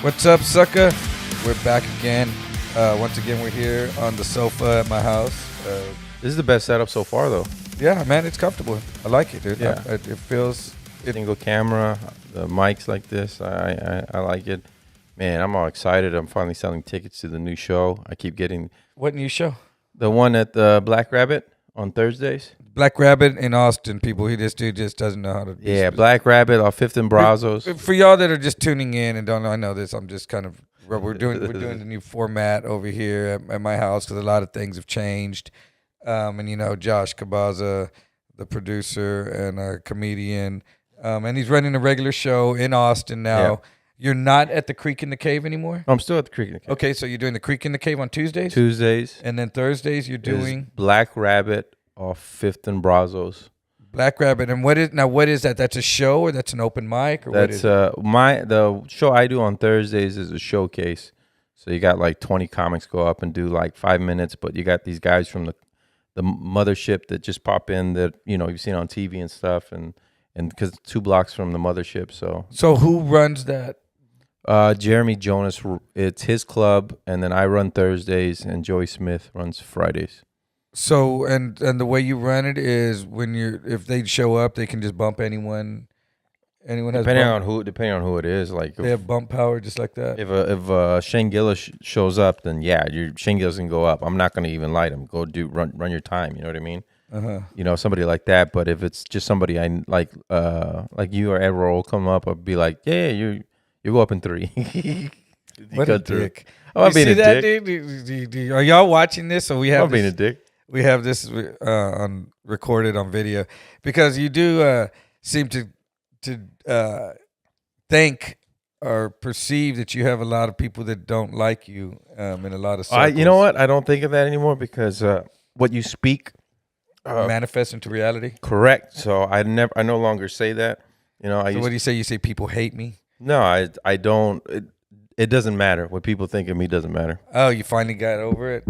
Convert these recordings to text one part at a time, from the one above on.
What's up, sucker? We're back again. Once again, we're here on the sofa at my house. This is the best setup so far, though. Yeah, man, it's comfortable. I like it, dude. Yeah. It feels... Single camera, the mics like this. I like it. Man, I'm all excited. I'm finally selling tickets to the new show. I keep getting What new show? the one at the Black Rabbit on Thursdays. Black Rabbit in Austin, people. This dude just doesn't know how to... be Yeah, specific. Black Rabbit off 5th and Brazos. For y'all that are just tuning in and don't know, I know this. I'm just kind of... We're doing the new format over here at my house because a lot of things have changed. And, you know, Josh Cabaza, the producer and a comedian... and he's running a regular show in Austin now. Yeah. You're not at the Creek in the Cave anymore? I'm still at the Creek in the Cave. Okay, so you're doing the Creek in the Cave on Tuesdays? Tuesdays. And then Thursdays you're is doing Black Rabbit off 5th and Brazos. Black Rabbit. And what is that? That's a show or that's an open mic? Or That's the show I do on Thursdays is a showcase. So you got like 20 comics go up and do like 5 minutes, but you got these guys from the mothership that just pop in that, you know, you've seen on TV and stuff, and because 2 blocks from the mothership. So who runs that? Jeremy Jonas, it's his club, and then I run Thursdays, and Joey Smith runs Fridays. So and the way you run it is if they show up, they can just bump anyone. Anyone has Depending bump, on who it is, like they have bump power just like that. if Shane Gillis shows up, then yeah, Shane Gillis can go up. I'm not going to even light him. Go run your time. You know what I mean? You know, somebody like that. But if it's just somebody I like you or Edward will come up, I'll be like, yeah, you go up in 3. What a dick! Oh, I'm being a dick. Dude? Are y'all watching this? So we have. I'm being a dick. We have this recorded on video because you do seem to think or perceive that you have a lot of people that don't like you in a lot of circles. You know what? I don't think of that anymore because what you speak manifests into reality. Correct. So I no longer say that. You know, So what do you say? You say people hate me? No, I don't. It doesn't matter. What people think of me doesn't matter. Oh, you finally got over it?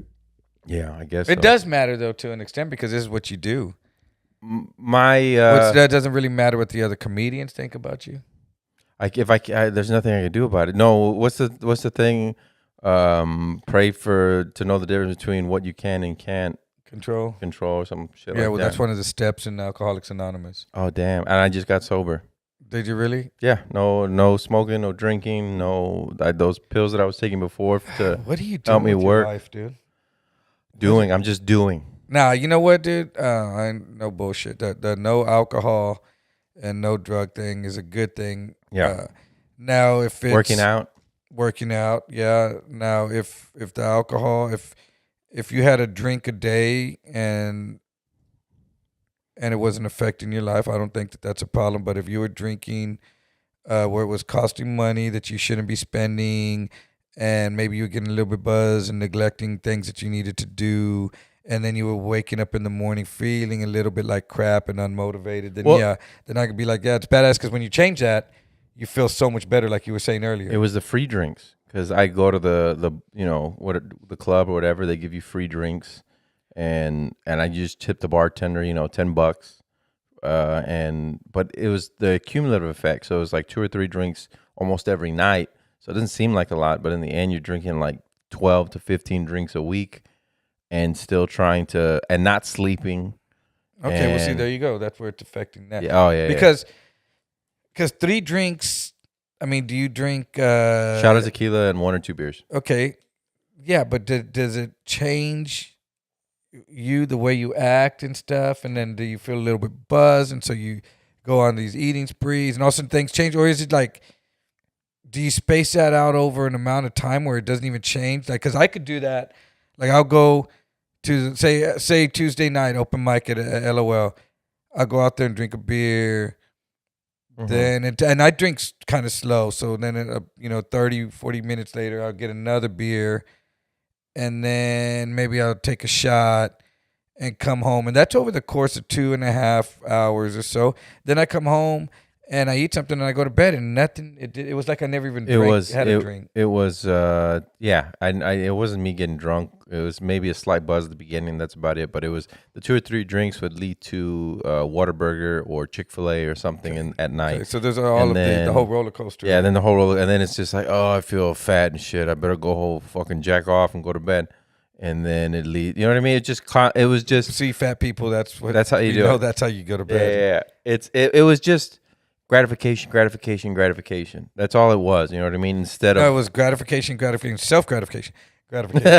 Yeah, I guess It so. does matter, though, to an extent, because this is what you do. That doesn't really matter what the other comedians think about you. There's nothing I can do about it. No, what's the thing? Pray to know the difference between what you can and can't control or some shit. Yeah, like well, that. that's one of the steps in Alcoholics Anonymous. Oh damn! And I just got sober. Did you really? Yeah. No smoking, no drinking, those pills that I was taking before to what are you doing help me with work. Your life, dude? I'm just doing. Nah, you know what, dude? I no bullshit. The no alcohol and no drug thing is a good thing. Yeah. Now, if it's working out, yeah. Now, if the alcohol, if you had a drink a day and it wasn't affecting your life, I don't think that's a problem. But if you were drinking where it was costing money that you shouldn't be spending, and maybe you were getting a little bit buzzed and neglecting things that you needed to do, and then you were waking up in the morning feeling a little bit like crap and unmotivated, then I could be like, yeah, it's badass, because when you change that, you feel so much better, like you were saying earlier. It was the free drinks, because I go to the the club or whatever, they give you free drinks, and I just tip the bartender, $10, but it was the cumulative effect, so it was like 2 or 3 drinks almost every night. So it doesn't seem like a lot, but in the end, you're drinking like 12 to 15 drinks a week and still trying to, and not sleeping. Okay, well, see, there you go. That's where it's affecting that. Yeah, Because 3 drinks, I mean, do you drink... shot of tequila and 1 or 2 beers. Okay. Yeah, but does it change you, the way you act and stuff? And then do you feel a little bit buzzed? And so you go on these eating sprees and all some things change? Or is it like... Do you space that out over an amount of time where it doesn't even change? Like, because I could do that. Like, I'll go to, say Tuesday night, open mic at LOL. I'll go out there and drink a beer. Then, and I drink kind of slow. So then, 30, 40 minutes later, I'll get another beer. And then maybe I'll take a shot and come home. And that's over the course of 2.5 hours or so. Then I come home and I eat something and I go to bed and nothing. It was like I never even had a drink. It was yeah. It wasn't me getting drunk. It was maybe a slight buzz at the beginning. That's about it. But it was the 2 or 3 drinks would lead to Whataburger or Chick-fil-A or something at night. Okay, so there's all of the whole roller coaster. Yeah, then the whole roller, and then it's just like, oh, I feel fat and shit. I better go whole fucking jack off and go to bed. And then it leads. You know what I mean? It was just see fat people. That's how you do it. That's how you go to bed. Yeah. It was just gratification. That's all it was. You know what I mean? Instead of it was gratification, self-gratification, gratification.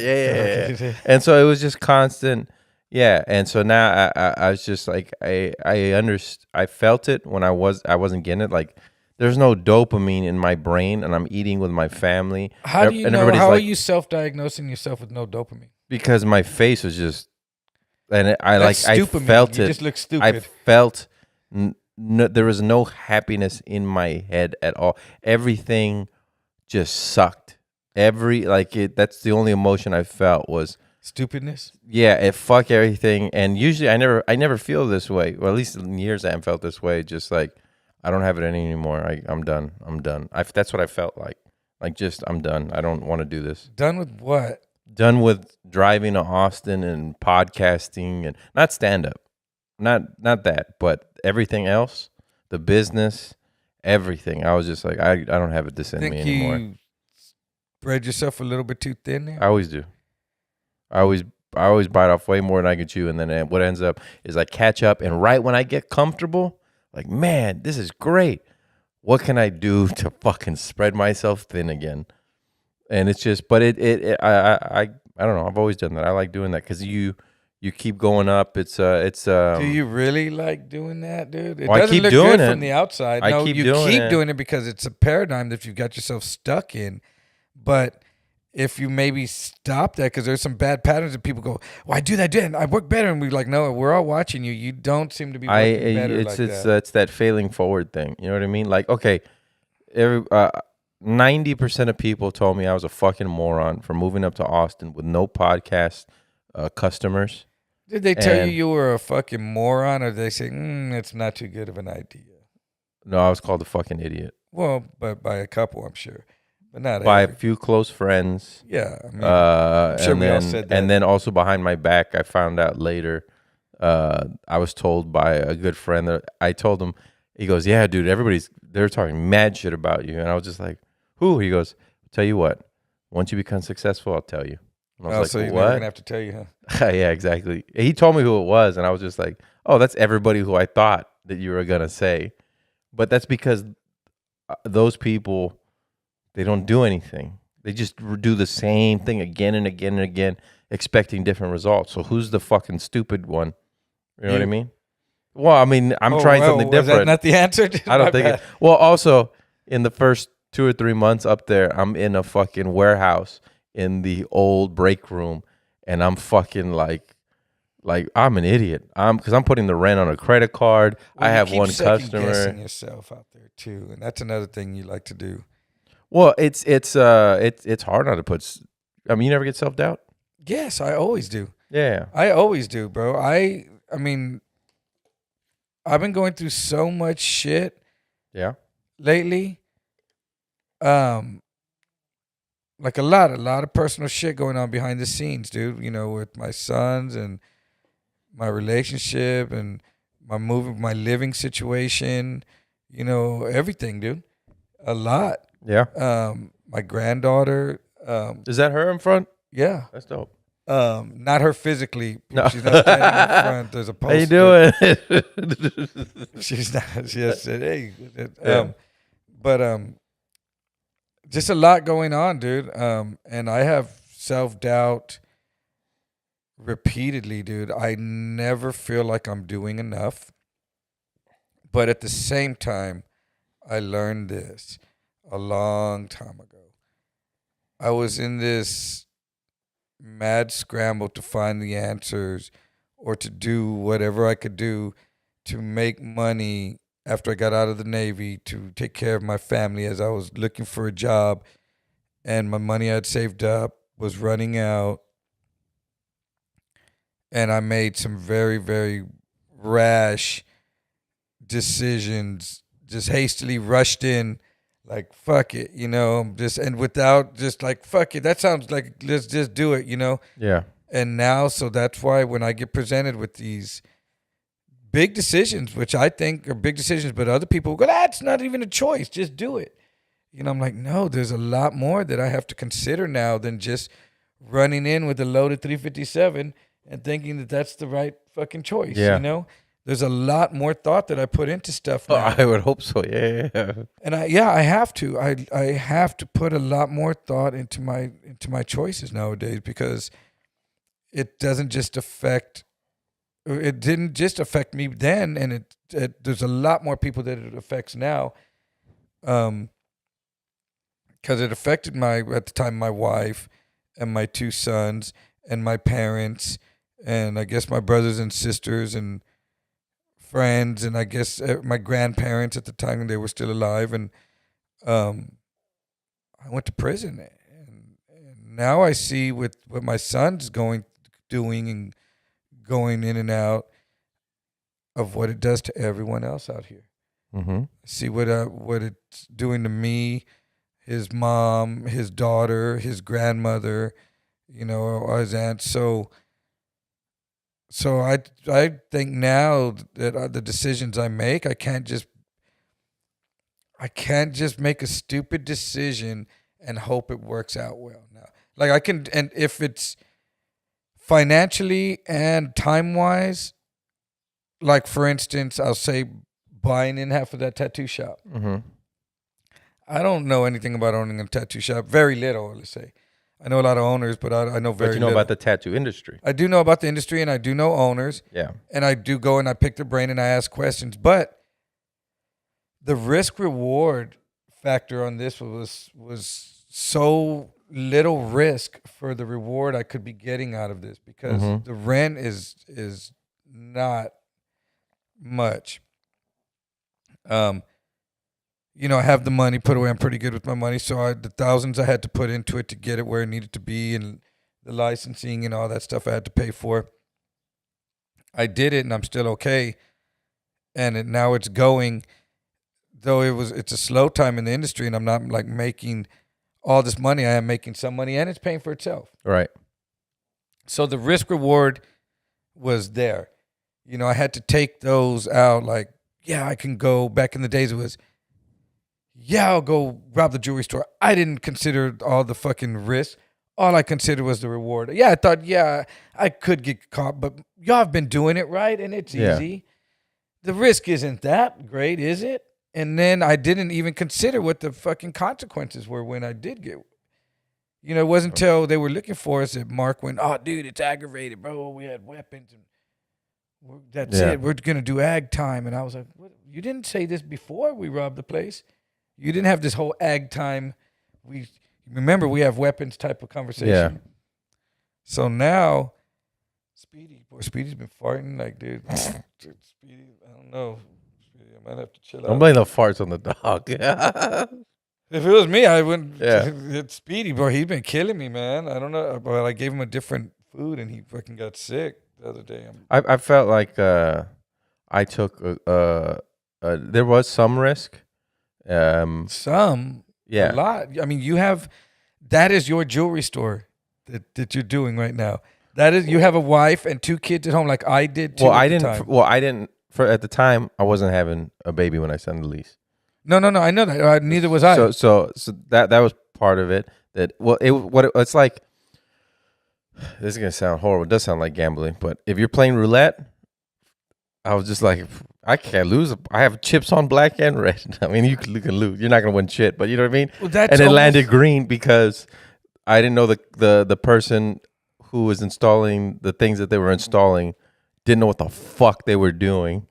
yeah. And so it was just constant. Yeah. And so now I was just like I felt it when I wasn't getting it. Like there's no dopamine in my brain, and I'm eating with my family. How do you know? How are you self-diagnosing yourself with no dopamine? Because my face was just, and I felt it. You just look stupid. I felt there was no happiness in my head at all. Everything just sucked. That's the only emotion I felt was stupidness. Yeah, it fuck everything. And usually I never feel this way. Well, at least in years I haven't felt this way. Just like I don't have it anymore. I'm done. That's what I felt like. Like just I'm done. I don't want to do this. Done with what? Done with driving to Austin and podcasting and not stand up. Not that, but everything else, the business, everything. I was just like, I don't have this in me anymore. You spread yourself a little bit too thin there? I always do. I always bite off way more than I can chew, and then what ends up is I catch up, and right when I get comfortable, like, man, this is great. What can I do to fucking spread myself thin again? And it's just, but I don't know. I've always done that. I like doing that because you keep going up. It's Do you really like doing that, dude? It well, doesn't look good from the outside. No, you keep doing it because it's a paradigm that you've got yourself stuck in. But if you maybe stop that, because there's some bad patterns that people go, well, I do that, and I work better. And we're like, no, we're all watching you. You don't seem to be working better It's that failing forward thing. You know what I mean? Like, okay, 90% of people told me I was a fucking moron for moving up to Austin with no podcast customers. Did they tell you were a fucking moron, or did they say, it's not too good of an idea? No, I was called a fucking idiot. Well, but by a couple, I'm sure. But not by a few close friends. Yeah, I mean, I'm sure we all said that. And then also behind my back, I found out later. I was told by a good friend that I told him. He goes, "Yeah, dude, they're talking mad shit about you," and I was just like, "Who?" He goes, "Tell you what, once you become successful, I'll tell you." And I was so you're what? never gonna have to tell you, huh? Yeah, exactly. He told me who it was, and I was just like, "Oh, that's everybody who I thought that you were gonna say," but that's because those people. They don't do anything. They just do the same thing again and again and again, expecting different results. So who's the fucking stupid one? You know what I mean? Well, I mean, I'm trying something different. Was that not the answer? I don't think it. Well, also, in the first 2 or 3 months up there, I'm in a fucking warehouse in the old break room, and I'm fucking like I'm an idiot. Because I'm putting the rent on a credit card. Well, I have one customer. Guessing yourself out there too, and that's another thing you like to do. Well, it's hard not to put. I mean, you never get self-doubt? Yes, I always do. Yeah. I always do, bro. I mean, I've been going through so much shit. Yeah. Lately. Like a lot of personal shit going on behind the scenes, dude. You know, with my sons and my relationship and my living situation, you know, everything, dude. A lot. Yeah. My granddaughter. Is that her in front? Yeah. That's dope. Not her physically. No. She's not standing in front. There's a poster. How you doing? She's not. She just said, "Hey." But just a lot going on, dude. And I have self-doubt repeatedly, dude. I never feel like I'm doing enough. But at the same time, I learned this a long time ago. I was in this mad scramble to find the answers or to do whatever I could do to make money after I got out of the Navy to take care of my family as I was looking for a job, and my money I'd saved up was running out. And I made some very, very rash decisions just hastily rushed in, like fuck it, just and without just like fuck it. That sounds like let's just do it, Yeah. And now, so that's why when I get presented with these big decisions, which I think are big decisions, but other people go, that's not even a choice, just do it. I'm like, no, there's a lot more that I have to consider now than just running in with a loaded 357 and thinking that that's the right fucking choice. Yeah. There's a lot more thought that I put into stuff Oh, now. I would hope so. Yeah. And I have to. I have to put a lot more thought into my choices nowadays, because it doesn't just affect. It didn't just affect me then, and there's a lot more people that it affects now. Because it affected at the time, my wife and my 2 sons and my parents, and I guess my brothers and sisters and friends, and I guess my grandparents at the time when they were still alive. And I went to prison, and now I see what my son's doing and going in and out of what it does to everyone else out here. Mm-hmm. See what it's doing to me, his mom, his daughter, his grandmother, his aunt. So I think now that the decisions I make, I can't just make a stupid decision and hope it works out well. Now, like I can, and if it's financially and time wise, like for instance, I'll say buying in half of that tattoo shop. Mm-hmm. I don't know anything about owning a tattoo shop. Very little, let's say. I know a lot of owners, but I know very little. But you know about the tattoo industry. I do know about the industry, and I do know owners. Yeah. And I do go and I pick their brain and I ask questions. But the risk reward factor on this was so little risk for the reward I could be getting out of this, because the rent is not much. I have the money put away. I'm pretty good with my money. So the thousands I had to put into it to get it where it needed to be, and the licensing and all that stuff I had to pay for. I did it, and I'm still okay. And now it's going, though it's a slow time in the industry, and I'm not like making all this money. I am making some money, and it's paying for itself. Right. So the risk reward was there. I had to take those out. Like, yeah, I can go. Back in the days, it was, yeah, I'll go rob the jewelry store. I didn't consider all the fucking risk. All I considered was the reward. Yeah, I thought, yeah, I could get caught, but y'all have been doing it right, and it's easy. The risk isn't that great, is it? And then I didn't even consider what the fucking consequences were when I did get. It wasn't until they were looking for us that Mark went, oh, dude, it's aggravated, bro. We had weapons, and that's it. We're going to do ag time. And I was like, what? You didn't say this before we robbed the place. You didn't have this whole ag time. Remember, we have weapons type of conversation. Yeah. So now, Speedy's been farting like, dude, Speedy, I don't know. Speedy, I might have to chill out. Don't blame the farts on the dog. If it was me, I wouldn't. Yeah. It's Speedy, bro. He's been killing me, man. I don't know, but I gave him a different food, and he fucking got sick the other day. I felt like I took there was some risk. Some, a lot. I mean, that is your jewelry store that you're doing right now. That is, you have a wife and 2 kids at home, like I did too. I didn't. For at the time, I wasn't having a baby when I signed the lease. No, I know that. Neither was I. So that was part of it. It's like, this is gonna sound horrible. It does sound like gambling, but if you're playing roulette, I was just like, I can't lose. I have chips on black and red. I mean, you can lose. You're not gonna win shit, but you know what I mean. Well, and it landed green because I didn't know the person who was installing the things that they were installing didn't know what the fuck they were doing,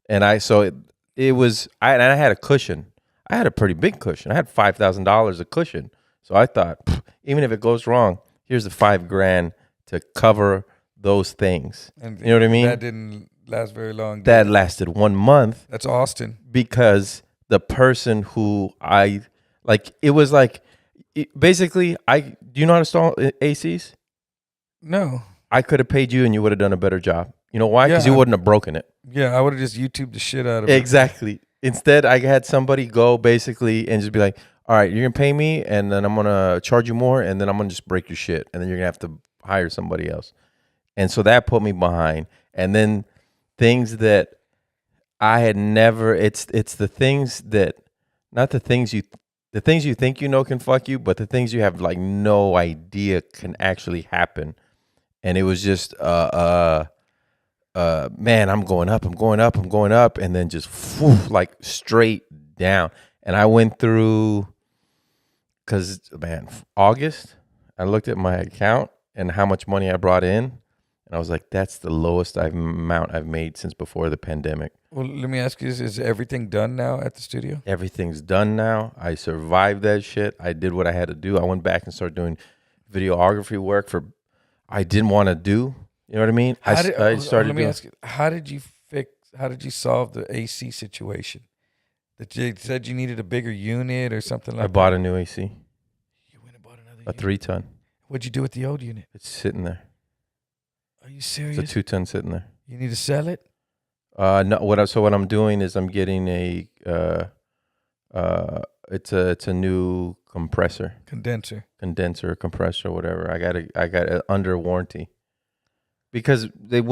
and I had a cushion. I had a pretty big cushion. I had $5,000 a cushion. So I thought, even if it goes wrong, here's the $5,000 to cover those things. And you know what I mean? That didn't last very long. That lasted 1 month. That's Austin. Because the person who it was like, basically, do you know how to install ACs? No. I could have paid you and you would have done a better job. You know why? Because you wouldn't have broken it. Yeah, I would have just YouTubed the shit out of it. Exactly. Instead, I had somebody go basically and just be like, all right, you're going to pay me and then I'm going to charge you more and then I'm going to just break your shit. And then you're going to have to hire somebody else. And so that put me behind. And then things that I had never, it's the things that, not the things you think you know can fuck you, but the things you have like no idea can actually happen. And it was just, man, I'm going up, and then just like straight down. And I went through, because, man, August, I looked at my account and how much money I brought in, and I was like, that's the lowest amount I've made since before the pandemic. Well, let me ask you this. Is everything done now at the studio? Everything's done now. I survived that shit. I did what I had to do. I went back and started doing videography work I didn't want to do. You know what I mean? I started. Let me ask you. How did you solve the AC situation? That you said you needed a bigger unit or something like that? I bought a new AC. You went and bought another A unit? 3-ton. What'd you do with the old unit? It's sitting there. Are you serious? It's a 2-ton sitting there. You need to sell it? No. What I'm doing is I'm getting it's a new Condenser, compressor, whatever. I got it under warranty because they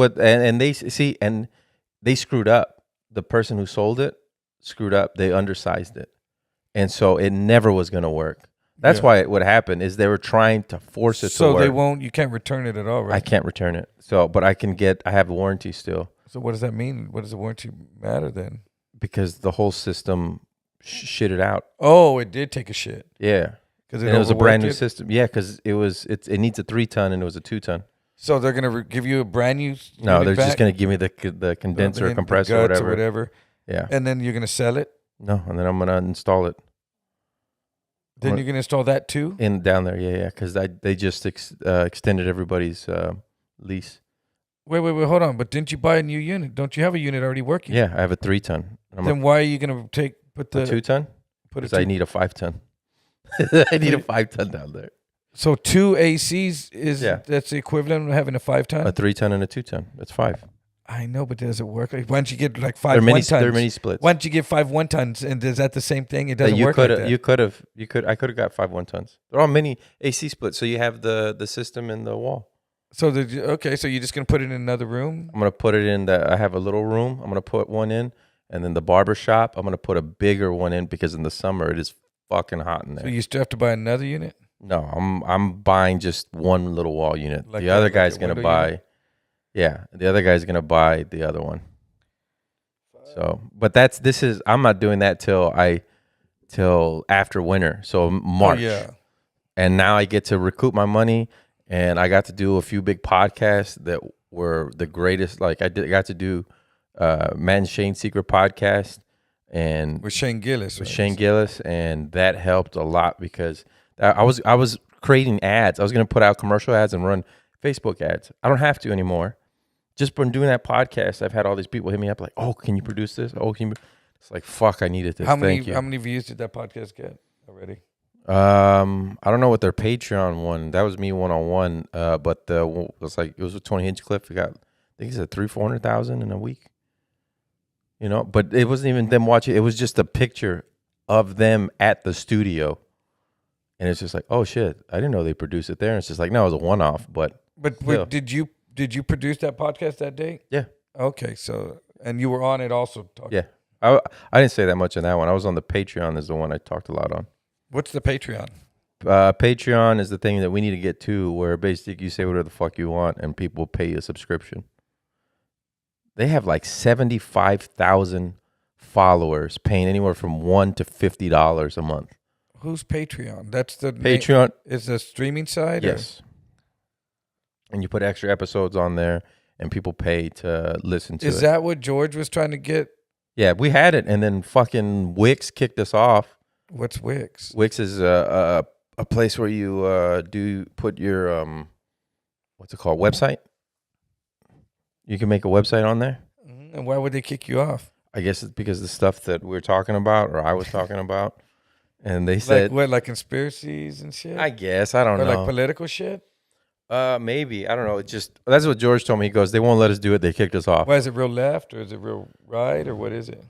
screwed up. The person who sold it screwed up. They undersized it, and so it never was going to work. That's why what happened is they were trying to force it to work. So they won't. You can't return it at all, right? I can't return it. So, but I have a warranty still. So what does that mean? What does the warranty matter then? Because the whole system shitted out. Oh, it did take a shit. Yeah. Because it was a brand new system. Yeah, because it needs a 3-ton and it was a 2-ton. So they're gonna give you a brand new. No, they're just gonna give me the condenser, or compressor, or whatever. Yeah. And then you're gonna sell it. No, and then I'm gonna install it. Then you're gonna install that too. Down there, yeah, because they just extended everybody's lease. Wait, hold on. But didn't you buy a new unit? Don't you have a unit already working? Yeah, I have a 3-ton. Then why are you gonna put the 2-ton? Because I need a 5-ton. I need a 5-ton down there. So 2 ACs that's the equivalent of having a 5-ton? A 3-ton and a 2-ton. That's 5. I know, but does it work? Like, why don't you get like 5 1-tons? There are many splits. Why don't you get 5 1-tons? And is that the same thing? It doesn't work like that. I could have got 5 1-tons. They're all mini AC splits. So you have the system in the wall. So so you're just gonna put it in another room? I'm gonna put it in I have a little room. I'm gonna put one in, and then the barber shop. I'm gonna put a bigger one in because in the summer it is fucking hot in there. So you still have to buy another unit? No, I'm buying just one little wall unit. Like the other like guy's gonna buy. Unit? Yeah, the other guy's gonna buy the other one. So, but I'm not doing that till after winter. So March. Oh, yeah. And now I get to recoup my money, and I got to do a few big podcasts that were the greatest. Like I got to do Matt and Shane's Secret podcast, and with Shane Gillis. With Shane Gillis, and that helped a lot because I was creating ads. I was going to put out commercial ads and run Facebook ads. I don't have to anymore. Just from doing that podcast, I've had all these people hit me up like, "Oh, can you produce this? Oh, can you?" It's like, "Fuck, I needed this." How many views did that podcast get already? I don't know what their Patreon one. That was me 1-on-1. But it was a 20-inch clip. We got, I think it's 300,000-400,000 in a week. You know, but it wasn't even them watching. It was just a picture of them at the studio, and it's just like, oh shit, I didn't know they produced it there. And it's just like, no, it was a one-off. But did you produce that podcast that day? Yeah. Okay, so and you were on it also talking. Yeah, I didn't say that much on that one. I was on the Patreon. Is the one I talked a lot on. What's the Patreon? Patreon is the thing that we need to get to, where basically you say whatever the fuck you want and people pay you a subscription. They have like 75,000 followers paying anywhere from $1 to $50 a month. Who's Patreon? That's the Patreon is the streaming side. Yes. And you put extra episodes on there, and people pay to listen to it. Is that what George was trying to get? Yeah, we had it, and then fucking Wix kicked us off. What's Wix? Wix is a place where you do put your what's it called, website. You can make a website on there. And why would they kick you off? I guess it's because the stuff that we're talking about, or I was talking about, and they said like conspiracies and shit. I guess I don't know, like political shit. Maybe I don't know. It just that's what George told me. He goes, they won't let us do it. They kicked us off. Why is it real left or is it real right or what is it?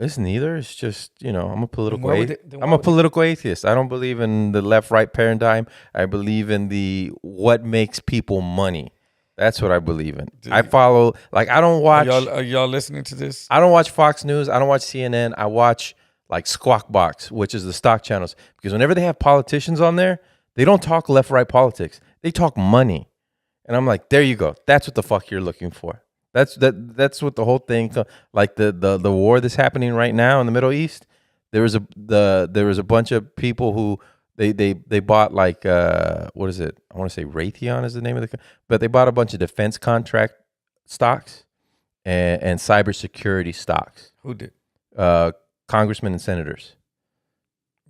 It's neither. It's just, I'm a Then political why would it, then I'm why a would it, political atheist. I don't believe in the left-right paradigm. I believe in the what makes people money. That's what I believe in. I follow, like, I don't watch are y'all listening to this? I don't watch Fox News. I don't watch CNN. I watch like Squawk Box, which is the stock channels, because whenever they have politicians on there, they don't talk left-right politics. They talk money. And I'm like, there you go. That's what the fuck you're looking for. That's what the whole thing, like the war that's happening right now in the Middle East. There was a bunch of people who they bought, like, what is it? I want to say Raytheon is the name of but they bought a bunch of defense contract stocks and cybersecurity stocks. Who did? Congressmen and senators.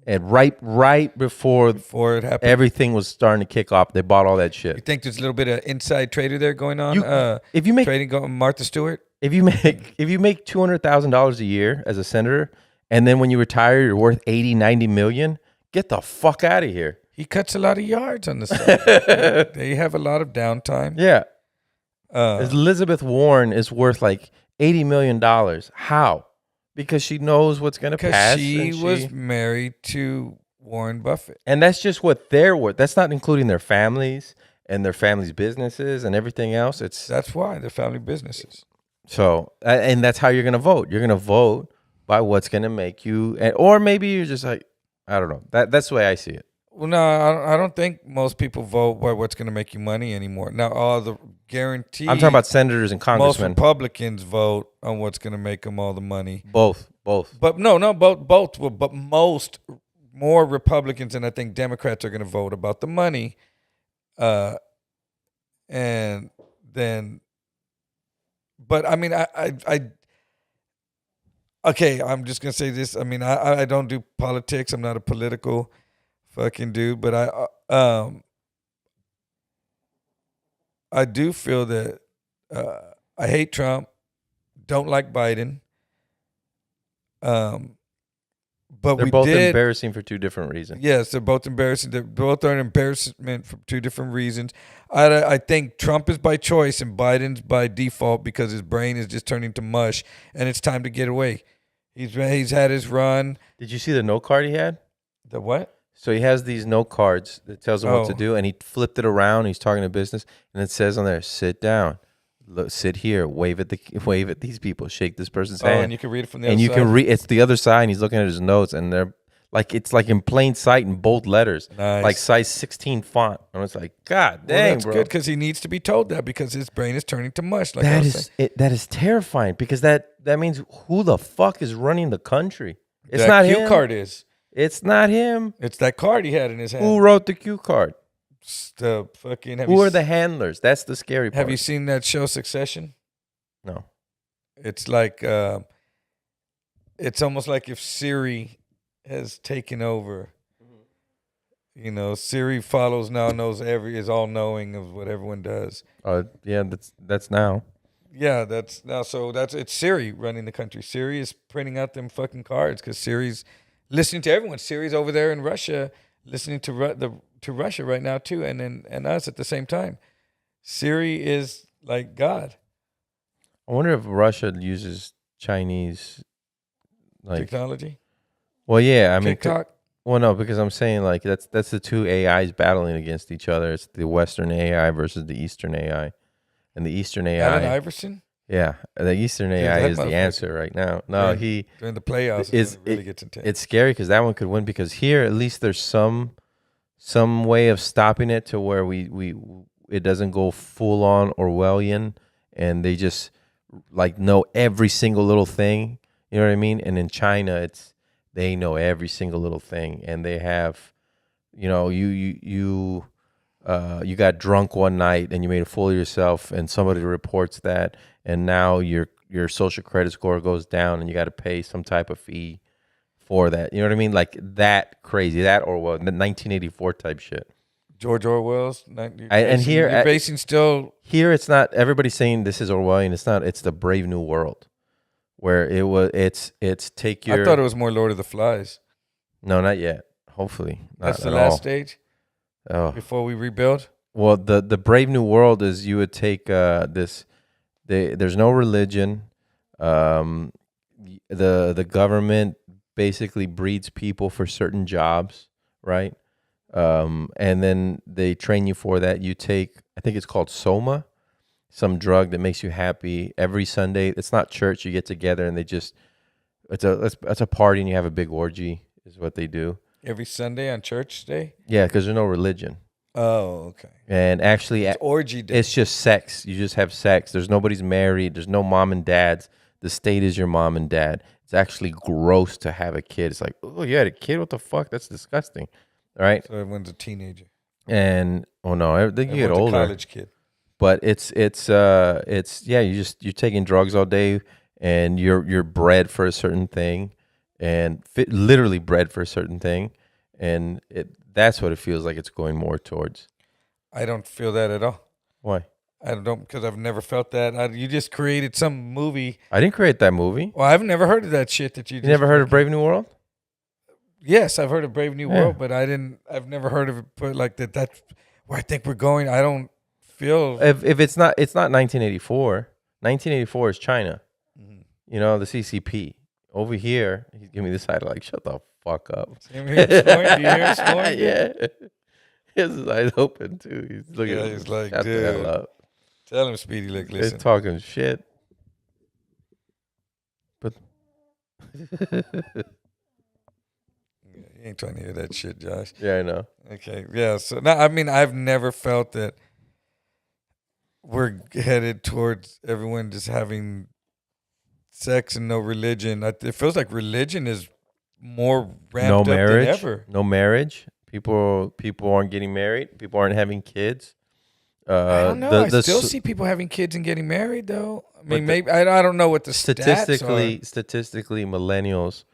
And right before it happened, everything was starting to kick off, they bought all that you shit. think there's a little bit of inside trader there going on? If you make trading going Martha Stewart. if you make $200,000 a year as a senator, and then when you retire you're worth 80, 90 million, get the fuck out of here. He cuts a lot of yards on the side. They have a lot of downtime. Yeah. Elizabeth Warren is worth like $80 million. How? Because she knows what's going to pass. Because she was married to Warren Buffett. And that's just what they're worth. That's not including their families and their families' businesses and everything else. That's why they're family businesses. So, and that's how you're going to vote. You're going to vote by what's going to make you, or maybe you're just like, I don't know. That's the way I see it. Well, no, I don't think most people vote by what's going to make you money anymore. Now, all the guaranteed. I'm talking about senators and congressmen. Most Republicans vote on what's going to make them all the money. Both. But both. But more Republicans and I think Democrats are going to vote about the money. And then, but I mean, okay, I'm just going to say this. I mean, I don't do politics. I'm not a political fucking dude, but I do feel that I hate Trump, don't like Biden. But they're both embarrassing for two different reasons. Yes, they're both embarrassing. They both are an embarrassment for two different reasons. I think Trump is by choice and Biden's by default because his brain is just turning to mush and it's time to get away. He's had his run. Did you see the note card he had? The what? So he has these note cards that tells him what to do, and he flipped it around. He's talking to business, and it says on there, "Sit down, look, sit here, wave at these people, shake this person's hand." And you can read it from the other and side. you can read. It's the other side. And he's looking at his notes, and they're like, it's like in plain sight in bold letters, Nice. like size 16 font. And it's like, God dang, that's bro. good because he needs to be told that because his brain is turning to mush. Like That is terrifying because that means who the fuck is running the country? It's that not cue him. card is. It's not him. It's that card he had in his hand. Who wrote the cue card? The fucking. Who are the handlers? That's the scary part. Have you seen that show Succession? No. It's like it's almost like if Siri has taken over. You know, Siri follows now, is all knowing of what everyone does. Yeah, that's now. Yeah, that's now. So it's Siri running the country. Siri is printing out them fucking cards because Siri's listening to everyone. Siri's over there in Russia listening to Russia right now too, and us at the same time. Siri is like God. I wonder if Russia uses Chinese Technology. Well, yeah, I mean, TikTok. well, no, because I'm saying like that's the two AIs battling against each other. It's the Western AI versus the Eastern AI, and the Eastern AI. Allen Iverson. Yeah, the Eastern AI is the answer right now. No, during the playoffs, it really gets intense. It's scary because that one could win because here at least there's some way of stopping it to where it doesn't go full on Orwellian and they just like know every single little thing. You know what I mean? And in China, they know every single little thing, and they have, you got drunk one night and you made a fool of yourself, and somebody reports that, and now your social credit score goes down, and you got to pay some type of fee for that. You know what I mean? Like that crazy, that Orwell, the 1984 type shit. George Orwell's. You're basing still. Here, it's not. Everybody's saying this is Orwellian. It's not. It's the Brave New World, where it's take your. I thought it was more Lord of the Flies. No, not yet. Hopefully, that's the last stage. Oh. Before we rebuild. Well, the Brave New World is you would take this. There's no religion. the government basically breeds people for certain jobs, right? And then they train you for that. You take, I think it's called Soma, some drug that makes you happy every Sunday. It's not church. You get together and they just, it's a party and you have a big orgy is what they do. Every Sunday on church day? Yeah, because there's no religion. Oh, okay. And actually, It's orgy day. it's just sex. You just have sex. There's nobody's married. There's no mom and dads. The state is your mom and dad. It's actually gross to have a kid. It's like, oh, you had a kid? What the fuck? That's disgusting. All right. So everyone's a teenager. And oh no, they get Everyone's older. a college kid. But it's yeah, you're taking drugs all day and you're bred for a certain thing and literally bred for a certain thing, and that's what it feels like it's going more towards. I don't feel that at all. Why? I don't, because I've never felt that. You just created some movie. I didn't create that movie. Well, I've never heard of that shit that You never heard of Brave New World? Yes, I've heard of Brave New Yeah. World, but I've never heard of it put like that. That's where I think we're going. I don't feel. If it's not 1984. 1984 is China. You know, the CCP. Over here, he's giving me this side like, shut the fuck up. Same here, snoring. Do you hear him snoring? Yeah. He has his eyes open too. He's looking Yeah, at he's like, shut the dude. hell up. Tell him, Speedy, look, They're listen. talking shit. But You ain't trying to hear that shit, Josh. yeah, I know. Okay, yeah. So now, I mean, I've never felt that we're headed towards everyone just having sex and no religion. It feels like religion is more ramped No up marriage. than ever. No marriage. People aren't getting married. People aren't having kids. I don't know. I still s- see people having kids and getting married, though. I But mean, maybe I don't know what the statistically, stats millennials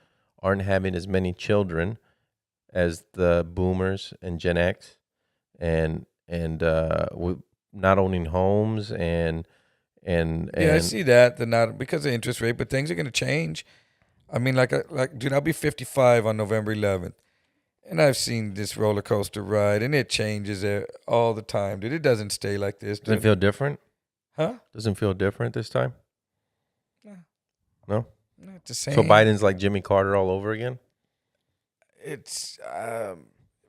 aren't having as many children as the boomers and Gen X, and not owning homes and are. Yeah, I see that. They're not because of interest rate, but things are going to change. I mean, dude, I'll be 55 on November 11th, and I've seen this roller coaster ride, and it changes all the time, dude. It doesn't stay like this, doesn't dude. feel different. Huh? Doesn't feel different this time. No. No. Not the same. So Biden's like Jimmy Carter all over again. It's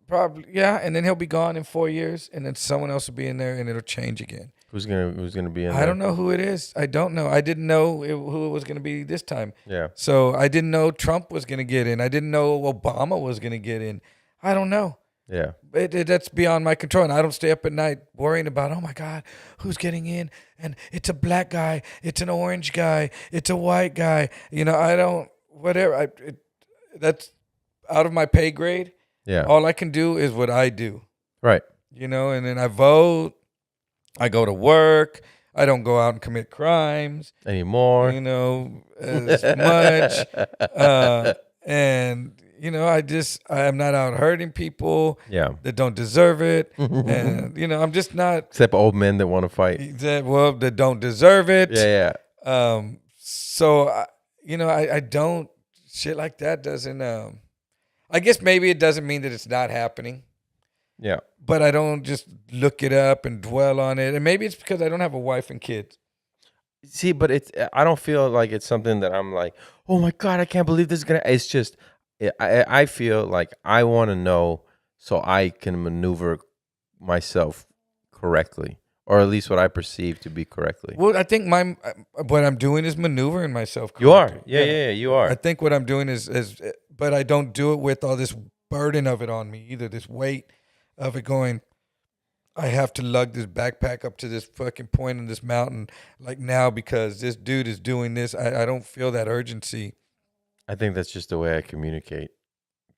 probably, yeah, and then he'll be gone in 4 years, and then someone else will be in there, and it'll change again. Who's gonna be in there? I don't know who it is. I don't know. I didn't know who it was going to be this time. Yeah. So I didn't know Trump was going to get in. I didn't know Obama was going to get in. I don't know. Yeah. That's beyond my control, and I don't stay up at night worrying about, oh my God, who's getting in? And it's a black guy, it's an orange guy, it's a white guy. You know, I don't. Whatever. That's out of my pay grade. Yeah. All I can do is what I do. Right. You know, and then I vote. I go to work. I don't go out and commit crimes Anymore. you know, as much. And, you know, I'm not out hurting people Yeah. that don't deserve it. And, you know, I'm just not, Except old men that want to fight. that don't deserve it. Yeah. So, I don't, shit like that doesn't, I guess maybe it doesn't mean that it's not happening. Yeah. But I don't just look it up and dwell on it. And maybe it's because I don't have a wife and kids. See, but I don't feel like it's something that I'm like, oh my God, I can't believe this is gonna. It's just, I feel like I want to know so I can maneuver myself correctly, or at least what I perceive to be correctly. Well, I think what I'm doing is maneuvering myself correctly. You are, yeah, you are. I think what I'm doing is, but I don't do it with all this burden of it on me either. This weight of it going, I have to lug this backpack up to this fucking point in this mountain like now because this dude is doing this. I don't feel that urgency. I think that's just the way I communicate.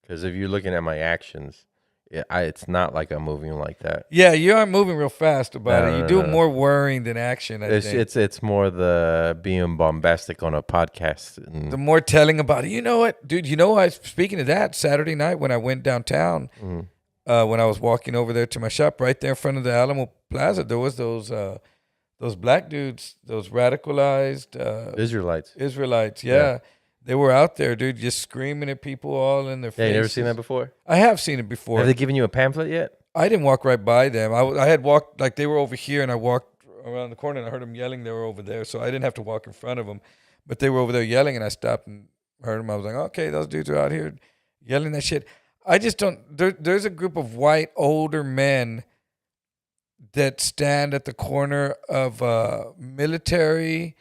Because if you're looking at my actions, it's not like I'm moving like that. Yeah, you aren't moving real fast about it. You do No. more worrying than action, I think. It's more the being bombastic on a podcast. And, The more telling about it. You know what, dude? You know, speaking of that, Saturday night when I went downtown, when I was walking over there to my shop, right there in front of the Alamo Plaza, there was those black dudes, those radicalized Israelites. Yeah. They were out there, dude, just screaming at people all in their faces. Yeah, you never seen that before? I have seen it before. Have they given you a pamphlet yet? I didn't walk right by them. I had walked, like they were over here, and I walked around the corner, and I heard them yelling they were over there, so I didn't have to walk in front of them. but they were over there yelling, and I stopped and heard them. I was like, okay, those dudes are out here yelling that shit. I just don't. There's a group of white older men that stand at the corner of Military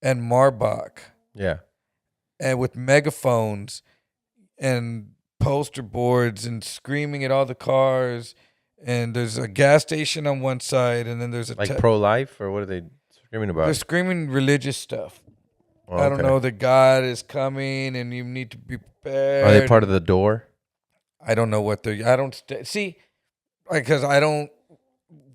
and Marbach, Yeah. and with megaphones and poster boards and screaming at all the cars. And there's a gas station on one side, and then there's a Like pro-life, or what are they screaming they're about? screaming religious stuff. Oh, I don't okay. know that God is coming, and you need to be prepared. Are they part of the door? I don't know what they're. I don't see, because I don't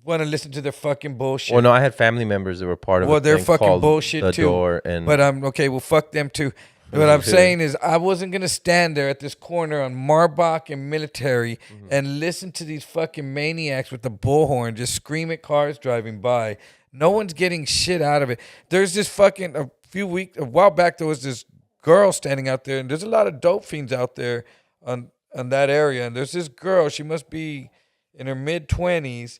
want to listen to their fucking bullshit. Well, no, I had family members that were part of. Well, a they're thing fucking called bullshit the too. Door, and But I'm okay. Well, fuck them too. What I'm saying is, I wasn't gonna stand there at this corner on Marbach and Military and listen to these fucking maniacs with the bullhorn just scream at cars driving by. No one's getting shit out of it. There's this fucking a while back there was this girl standing out there, and there's a lot of dope fiends out there on that area. And there's this girl. She must be in her mid-20s,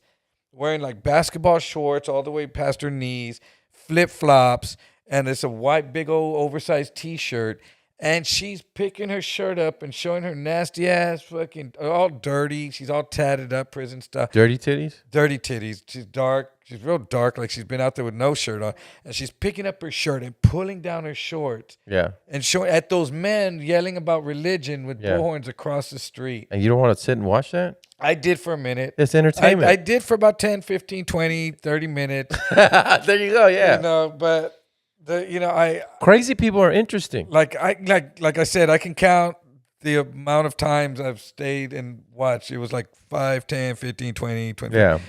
wearing like basketball shorts all the way past her knees, flip flops. And it's a white, big old oversized T-shirt, and she's picking her shirt up and showing her nasty ass, fucking all dirty. She's all tatted up, prison stuff. dirty titties. Dirty titties. She's dark. She's real dark, like she's been out there with no shirt on. And she's picking up her shirt and pulling down her shorts Yeah. and showing at those men yelling about religion with Yeah. bullhorns across the street. And you don't want to sit and watch that? I did for a minute. It's entertainment. I did for about 10, 15, 20, 30 minutes. There you go. Yeah. You know, but I Crazy people are interesting. like I said, I can count the amount of times I've stayed and watched. It was like 5, 10, 15, 20, 25. Yeah.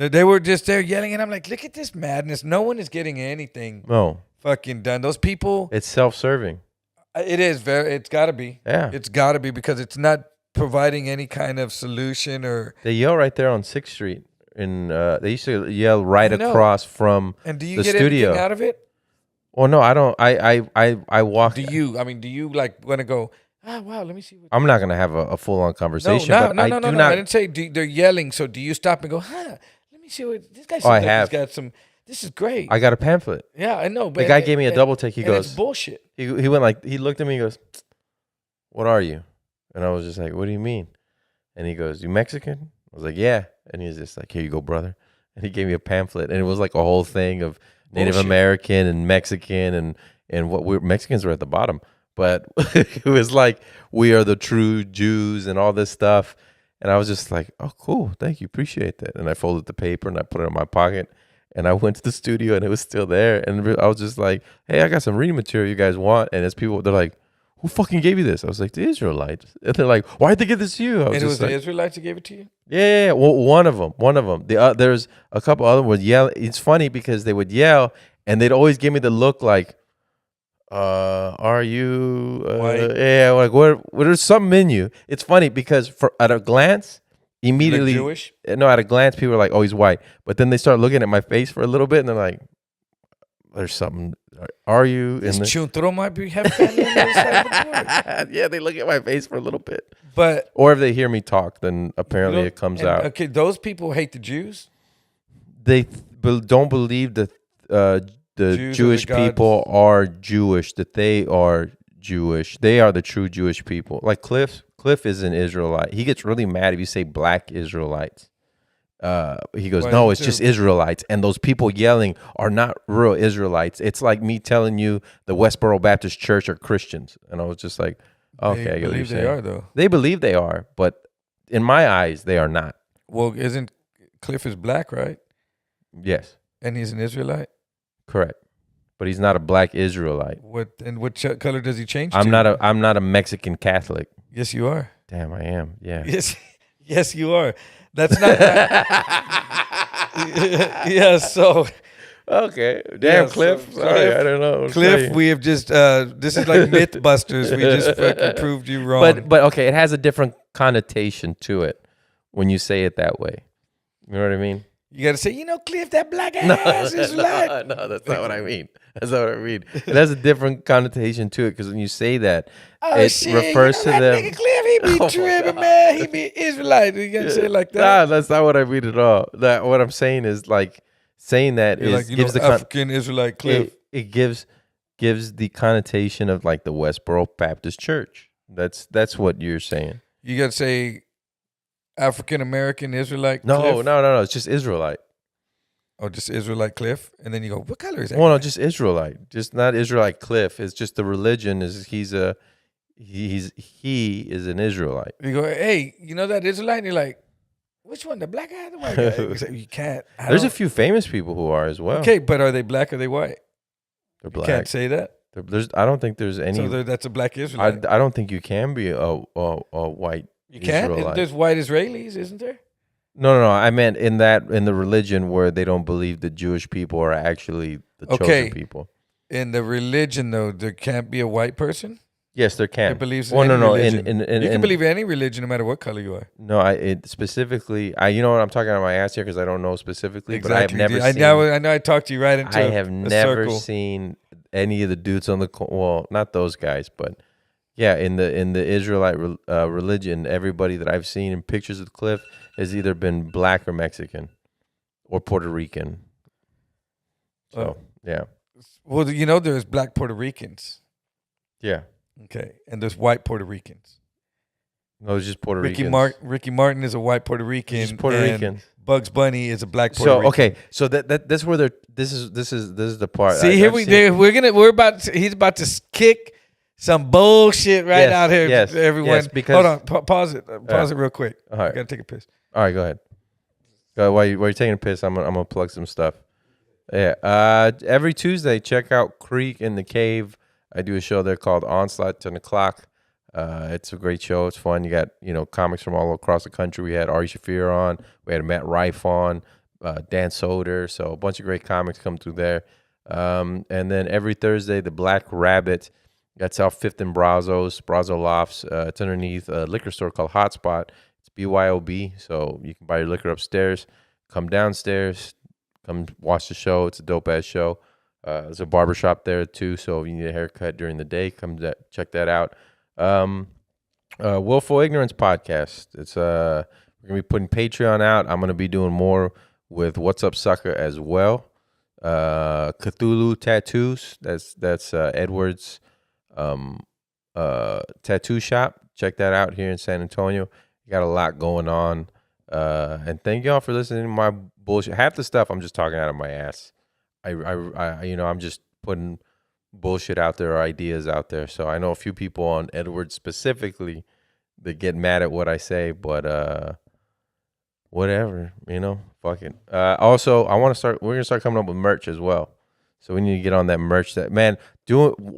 They were just there yelling, and I'm like, look at this madness. No one is getting anything No, fucking done. Those people, it's self-serving. it's got to be. Yeah. It's got to be, because it's not providing any kind of solution or. They yell right there on 6th Street. They used to yell right I know. across from And do you the get studio. anything out of it? Well, no, I don't. I walk. Do you like want to go, wow, let me see what. I'm not gonna have a full-on conversation. No, but I do I not. didn't say they're yelling. So do you stop and go, let me see what this guy seems I like have. he's got some. This is great. I got a pamphlet. Yeah, I know. But The guy gave me a double take. He and it's goes, bullshit. he went like, he looked at me. He goes, "What are you?" And I was just like, "What do you mean?" And he goes, "You Mexican?" I was like, "Yeah." And he's just like, "Here you go, brother." And he gave me a pamphlet, and it was like a whole thing of Native Bullshit. American and Mexican and what Mexicans were at the bottom, but it was like, we are the true Jews and all this stuff. And I was just like, oh, cool, thank you, appreciate that. And I folded the paper and I put it in my pocket, and I went to the studio and it was still there. And I was just like, hey, I got some reading material you guys want. And it's people, they're like, who fucking gave you this? I was like, the Israelites. And they're like, why'd they give this to you? I was And it was just like, the Israelites that gave it to you? yeah. Well, one of them. There's a couple other would yell. It's funny because they would yell and they'd always give me the look like, are you White? yeah, like what there's something in you. It's funny because at a glance, immediately Like Jewish? no, at a glance people are like, oh, he's white. But then they start looking at my face for a little bit and they're like, there's something. Are you? This And chuntaro might be having family on the other side of the border. yeah, they look at my face for a little bit. But Or if they hear me talk, then apparently it comes out. Okay, those people hate the Jews. They don't believe that the Jews are Jewish the gods. people are Jewish, that they are Jewish. They are the true Jewish people. Like Cliff is an Israelite. He gets really mad if you say black Israelites. He goes, Why no, is it's there- just Israelites. And those people yelling are not real Israelites. It's like me telling you the Westboro Baptist Church are Christians. And I was just like, okay, They I get what believe you're they saying. are, though. They believe they are, but in my eyes, they are not. Well, isn't Cliff is black, right? Yes, And he's an Israelite. correct. But he's not a black Israelite. What color does he change? I'm to? not a Mexican Catholic. Yes, you are. Damn, I am. Yeah. Yes, you are. That's not. Yeah. So, Okay. Damn, Yeah, Cliff. so- Sorry, Cliff- I don't know. Cliff, we have just. This is like MythBusters. We just fucking proved you wrong. But okay, it has a different connotation to it when you say it that way. You know what I mean? you got to say, Cliff, that black ass is like. No, that's not what I mean. That's not what I mean. It has a different connotation to it because when you say that, Oh, it shit, refers to that them. nigga Cliff, he be Oh, my tripping, God. man. He be Israelite. You got to say it like that. Nah, that's not what I mean at all. What I'm saying is like saying that You're like, gives the African Israelite Cliff. it gives gives the connotation of like the Westboro Baptist Church. That's what you're saying. You got to say African American Israelite No, Cliff? no. It's just Israelite. Oh, just Israelite Cliff? And then you go, what color is that? Well, no, guy? just Israelite. Just not Israelite Cliff. It's just the religion is he is an Israelite. You go, hey, you know that Israelite? And you're like, which one, the black guy or the white guy? You say, you can't. There's a few famous people who are as well. Okay, but are they black or are they white? They're You black. can't say that. I don't think there's any. So that's a black Israelite. I don't think you can be a white. You can't. Israelite. There's white Israelis, isn't there? No. I meant in the religion where they don't believe the Jewish people are actually the chosen people. In the religion, though, there can't be a white person. Yes, there can. It believes in well, any no. religion. You can believe in any religion, no matter what color you are. No, it specifically. You know what, I'm talking out of my ass here because I don't know specifically. Exactly. But I have never. I know. I talked you right into. I have never circle. seen any of the dudes on the. Well, not those guys, but yeah, in the Israelite religion, everybody that I've seen in pictures of the cliff has either been black or Mexican, or Puerto Rican. So yeah. Well, there's black Puerto Ricans. Yeah. Okay, and there's white Puerto Ricans. No, it's just Puerto Ricans. Ricky Martin is a white Puerto Rican. Just Puerto Rican. Bugs Bunny is a black Puerto Rican. Okay, so that's where they're. This is the part. See, he's about to kick some bullshit out here. Yes, to everyone. yes, because, hold on, pause it. Pause it real quick. All right. I gotta take a piss. All right, go ahead. While you're taking a piss, I'm gonna plug some stuff. Yeah. Every Tuesday, check out Creek in the Cave. I do a show there called Onslaught, 10 o'clock. It's a great show. It's fun. You got, comics from all across the country. We had Ari Shafir on. We had Matt Rife on, Dan Soder. So a bunch of great comics come through there. And then every Thursday, the Black Rabbit. That's out 5th and Brazo Lofts. It's underneath a liquor store called Hotspot. It's BYOB. So you can buy your liquor upstairs. Come downstairs. Come watch the show. It's a dope-ass show. There's a barbershop there too, so if you need a haircut during the day, check that out. Willful Ignorance podcast. It's we're gonna be putting Patreon out. I'm gonna be doing more with What's Up Sucka as well. Cthulhu tattoos. That's Edward's tattoo shop. Check that out here in San Antonio. You got a lot going on. And thank y'all for listening to my bullshit. Half the stuff I'm just talking out of my ass. I'm just putting bullshit out there or ideas out there. So I know a few people on Edward specifically that get mad at what I say, but whatever, fuck it. Also, we're gonna start coming up with merch as well. So we need to get on that merch.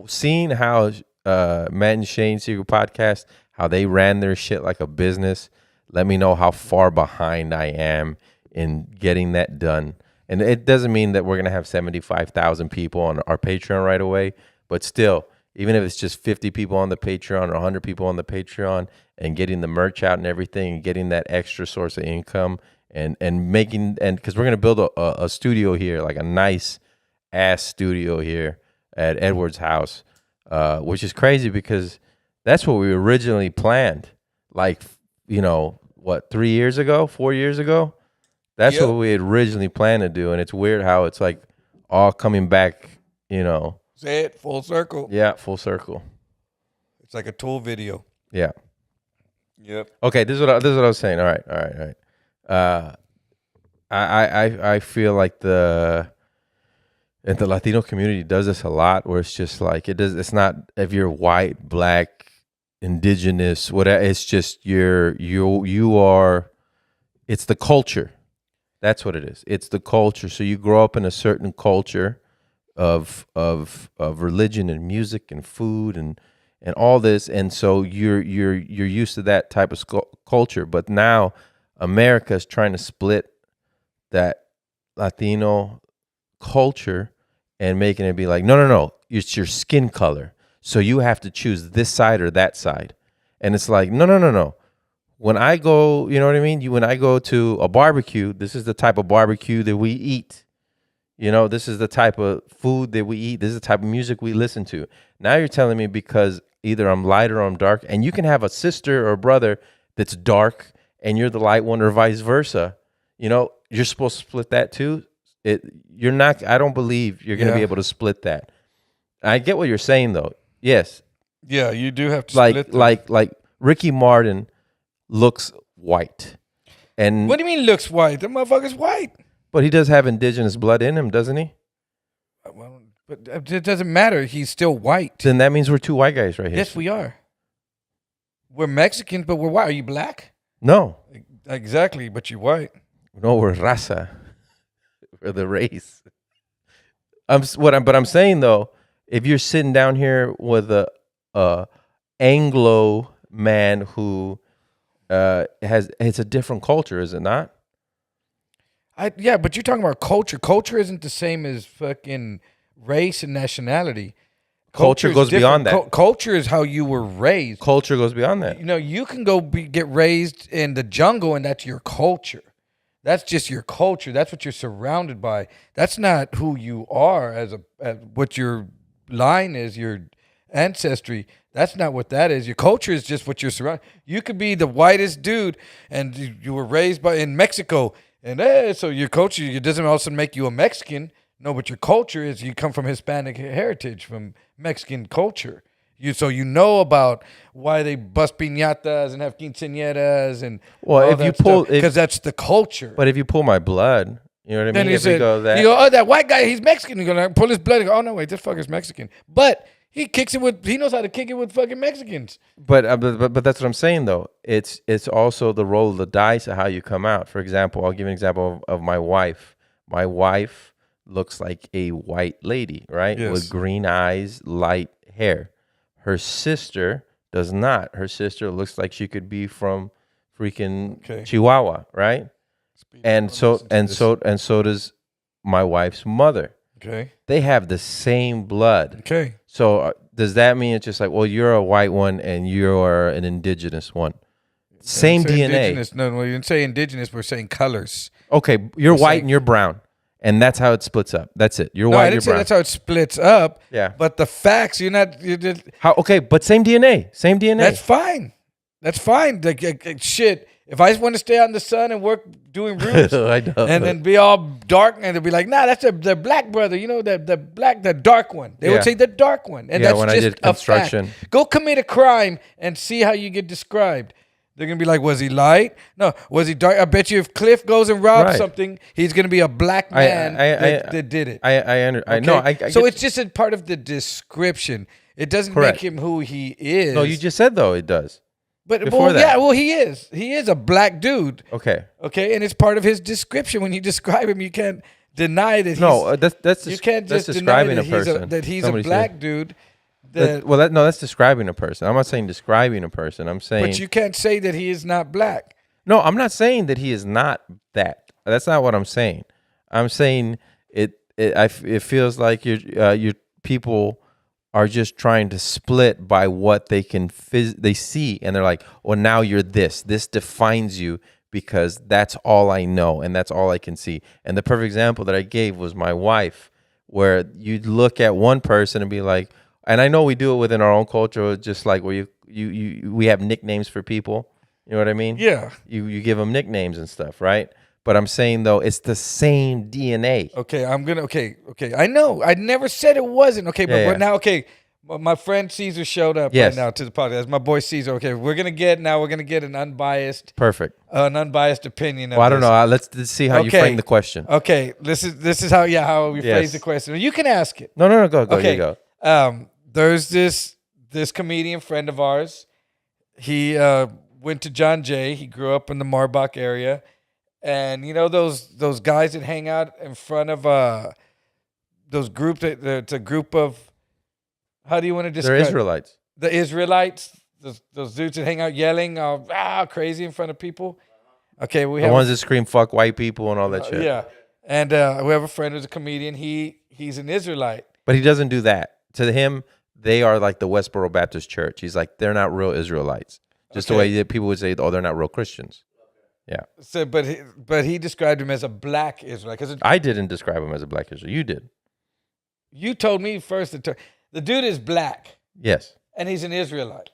Seeing how Matt and Shane's Secret Podcast, how they ran their shit like a business. Let me know how far behind I am in getting that done. And it doesn't mean that we're going to have 75,000 people on our Patreon right away. But still, even if it's just 50 people on the Patreon or 100 people on the Patreon and getting the merch out and everything and getting that extra source of income and because we're going to build a studio here, like a nice ass studio here at Edward's house, which is crazy because that's what we originally planned. Like, 4 years ago? That's what we had originally planned to do, and it's weird how it's like all coming back, Say it, full circle. Yeah, full circle. It's like a Tool video. Yeah. Yep. Okay, this is what I was saying. All right. I feel like the Latino community does this a lot, where it's just like it's not if you're white, black, indigenous, whatever. It's just you are. It's the culture. That's what it is. It's the culture. So you grow up in a certain culture of religion and music and food and all this, and so you're used to that type of culture. But now America is trying to split that Latino culture and making it be like, no, it's your skin color. So you have to choose this side or that side. And it's like, no. When I go, you know what I mean? When I go to a barbecue, this is the type of barbecue that we eat. This is the type of food that we eat. This is the type of music we listen to. Now you're telling me because either I'm light or I'm dark, and you can have a sister or a brother that's dark and you're the light one or vice versa. You're supposed to split that too. You're not. I don't believe you're going to be able to split that. I get what you're saying though. Yes, Yeah, you do have to like split them. like Ricky Martin looks white, and What do you mean looks white? That motherfucker's white. but he does have indigenous blood in him, doesn't he? Well, but it doesn't matter. He's still white. Then that means we're two white guys right here. Yes, we are. We're Mexicans, but we're white. Are you black? No, Exactly, but you're white. no, we're raza. We're the race. But I'm saying though, if you're sitting down here with a Anglo man who it's a different culture, is it not? Yeah, but you're talking about culture. Culture isn't the same as fucking race and nationality. Culture is goes different. beyond that. Culture is how you were raised. Culture goes beyond that. You know, you can go get raised in the jungle, and that's your culture. That's just your culture. That's what you're surrounded by. That's not who you are as what your line is, your ancestry. That's not what that is. Your culture is just what you're surrounded. You could be the whitest dude, and you were raised in Mexico, and so your culture, it doesn't also make you a Mexican. No, but your culture is you come from Hispanic heritage, from Mexican culture. So you know about why they bust piñatas and have quinceañeras and Well, if you pull, because that's the culture. But if you pull my blood, you know what I Then mean. he If said, you go that, you go, oh, that white guy, he's Mexican. You're gonna pull his blood. And go, oh no, wait, this fucker's Mexican. But he knows how to kick it with fucking Mexicans. but that's what I'm saying though. It's also the roll of the dice of how you come out. For example, I'll give an example of my wife. My wife looks like a white lady, right? Yes. With green eyes, light hair. Her sister does not. Her sister looks like she could be from freaking Chihuahua, right? And so does my wife's mother. Okay. They have the same blood. Okay. So does that mean it's just like, well, you're a white one and you're an indigenous one? Same DNA. Indigenous. No, we didn't say indigenous. We're saying colors. Okay, you're white and you're brown. And that's how it splits up. That's it. You're white. I didn't say that's how it splits up. Yeah. But the facts, you're not. You did. How? Okay, but same DNA. Same DNA. That's fine. That's fine. Shit. If I just want to stay out in the sun and work doing roofs, I know. and then be all dark, and they'll be like, nah, that's the black brother. You know, the dark one. They would say the dark one, and that's when just I did construction. a fact. Go commit a crime and see how you get described. They're gonna be like, was he light? No, was he dark? I bet you if Cliff goes and robs something, he's gonna be a black man that did it. I know. So it's just a part of the description. It doesn't make him who he is. No, you just said though it does. But he is. He is a black dude. Okay, and it's part of his description. When you describe him, you can't deny that. You can't just describing deny a person. that he's a black dude. That's describing a person. I'm not saying describing a person. I'm saying, but you can't say that he is not black. No, I'm not saying that he is not that. That's not what I'm saying. I'm saying it feels like your people are just trying to split by what they can they see, and they're like, well, now you're this. This defines you because that's all I know and that's all I can see. And the perfect example that I gave was my wife, where you'd look at one person and be like, and I know we do it within our own culture, just like where we have nicknames for people. You know what I mean? Yeah. You give them nicknames and stuff, right? But I'm saying though, it's the same DNA. Okay, okay. I know. I never said it wasn't. Okay, but now, my friend Caesar showed up right now to the podcast. My boy Caesar. Okay, we're gonna get an unbiased, opinion. Well, I don't know. Let's see how you frame the question. Okay, this is how we phrase the question. You can ask it. No, go. Okay. You go. There's this comedian friend of ours. He went to John Jay. He grew up in the Marbach area, and you know those guys that hang out in front of those groups. It's a group of. How do you want to describe? They're Israelites. The Israelites, those dudes that hang out yelling, crazy in front of people. Okay, we have the ones that scream "fuck white people" and all that shit. Yeah, and we have a friend who's a comedian. He's an Israelite, but he doesn't do that. To him, they are like the Westboro Baptist Church. He's like, they're not real Israelites. Just the way that people would say, oh, they're not real Christians. Yeah. So, but he described him as a black Israelite. I didn't describe him as a black Israelite. You did. You told me first. The dude is black. Yes. And he's an Israelite.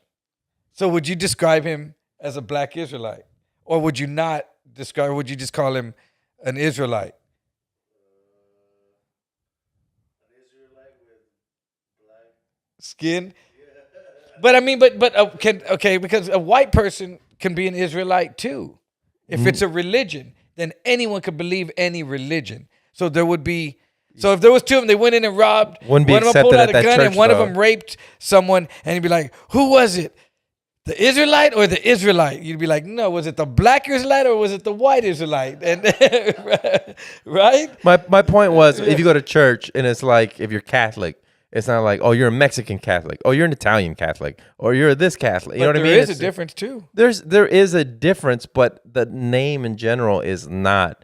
So would you describe him as a black Israelite? Or would you not describe, would you just call him an Israelite? An Israelite with black Skin. But I mean, because a white person can be an Israelite too. If it's a religion, then anyone could believe any religion. So there would be. So if there was two of them, they went in and robbed. Wouldn't be one of them pulled accepted out at a that gun, church, and one of though. them raped someone, and he'd be like, "Who was it? The Israelite or the Israelite?" You'd be like, "No, was it the black Israelite or was it the white Israelite?" And right? My point was, if you go to church and it's like, if you're Catholic, it's not like, oh, you're a Mexican Catholic, oh, you're an Italian Catholic, or you're this Catholic. You know what I mean? There is a difference too. There is a difference, but the name in general is not.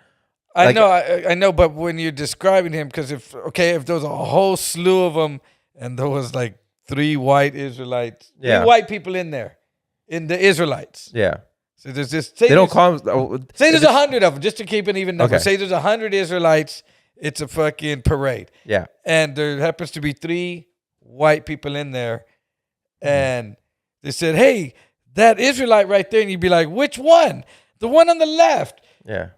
I know, I know, but when you're describing him, because if there was a whole slew of them, and there was like 3 white Israelites, 3 white people in there, in the Israelites. Yeah. So there's this. They don't call them. Say there's 100 of them, just to keep an even number. Okay. Say there's 100 Israelites. It's a fucking parade. Yeah. And there happens to be 3 white people in there, and they said, "Hey, that Israelite right there," and you'd be like, "Which one? The one on the left." Yeah.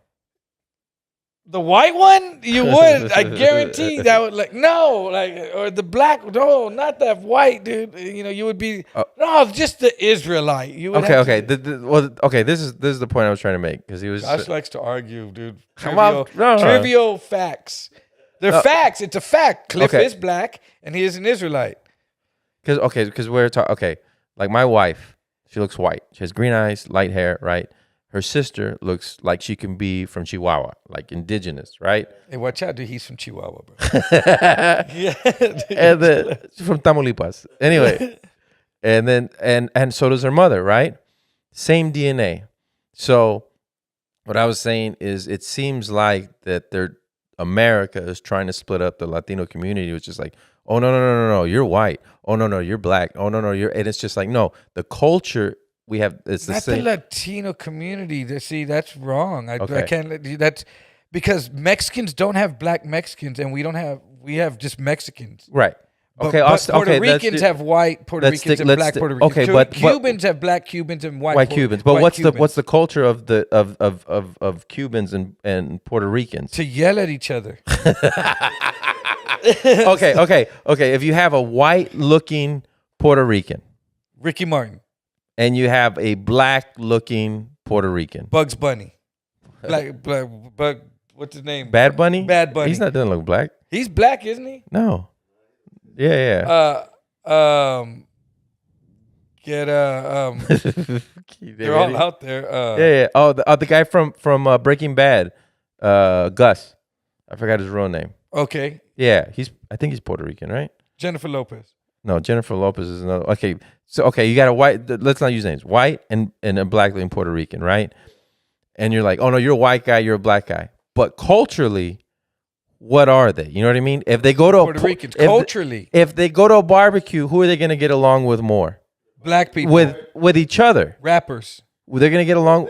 The white one, you would. I guarantee that would or the black. No, not that white dude. You would be no, just the Israelite. You would okay. This is the point I was trying to make, because he was. Josh likes to argue, dude. No. Trivial facts. They're facts. It's a fact. Cliff Okay. is black, and he is an Israelite. Because we're talking. Okay, like my wife, she looks white. She has green eyes, light hair, right? Her sister looks like she can be from Chihuahua, like indigenous, right? Hey, watch out, dude. He's from Chihuahua, bro. Yeah. And from Tamaulipas. Anyway. And then and so does her mother, right? Same DNA. So what I was saying is, it seems like that America is trying to split up the Latino community. It's just like, oh no, you're white. Oh no, you're black. Oh no, and it's just like, no, the culture we have, it's the same. Not the Latino community. See, that's wrong. I Okay. can't. That's because Mexicans don't have black Mexicans, and we have just Mexicans. Right. But, Okay. but Puerto Ricans have white Puerto Ricans and black Puerto Ricans. Okay, but Cubans have black Cubans and white Cubans. But white what's Cubans. the culture of Cubans and Puerto Ricans? To yell at each other. Okay. If you have a white looking Puerto Rican Ricky Martin, and you have a black looking Puerto Rican, Bugs Bunny, black, what's his name? Bad Bunny. Bad Bunny. He's not doesn't look black. He's black, isn't he? No. Yeah. They're all out there. Yeah. Oh, the guy from Breaking Bad, Gus. I forgot his real name. Okay. Yeah, I think he's Puerto Rican, right? Jennifer Lopez. No, Jennifer Lopez is another. Okay, so you got a white. Let's not use names. White and a black and Puerto Rican, right? And you're like, oh no, you're a white guy, you're a black guy. But culturally, what are they? You know what I mean? If they go to Puerto Ricans, culturally, if they go to a barbecue, who are they going to get along with more? Black people with each other. Rappers. They're going to get along.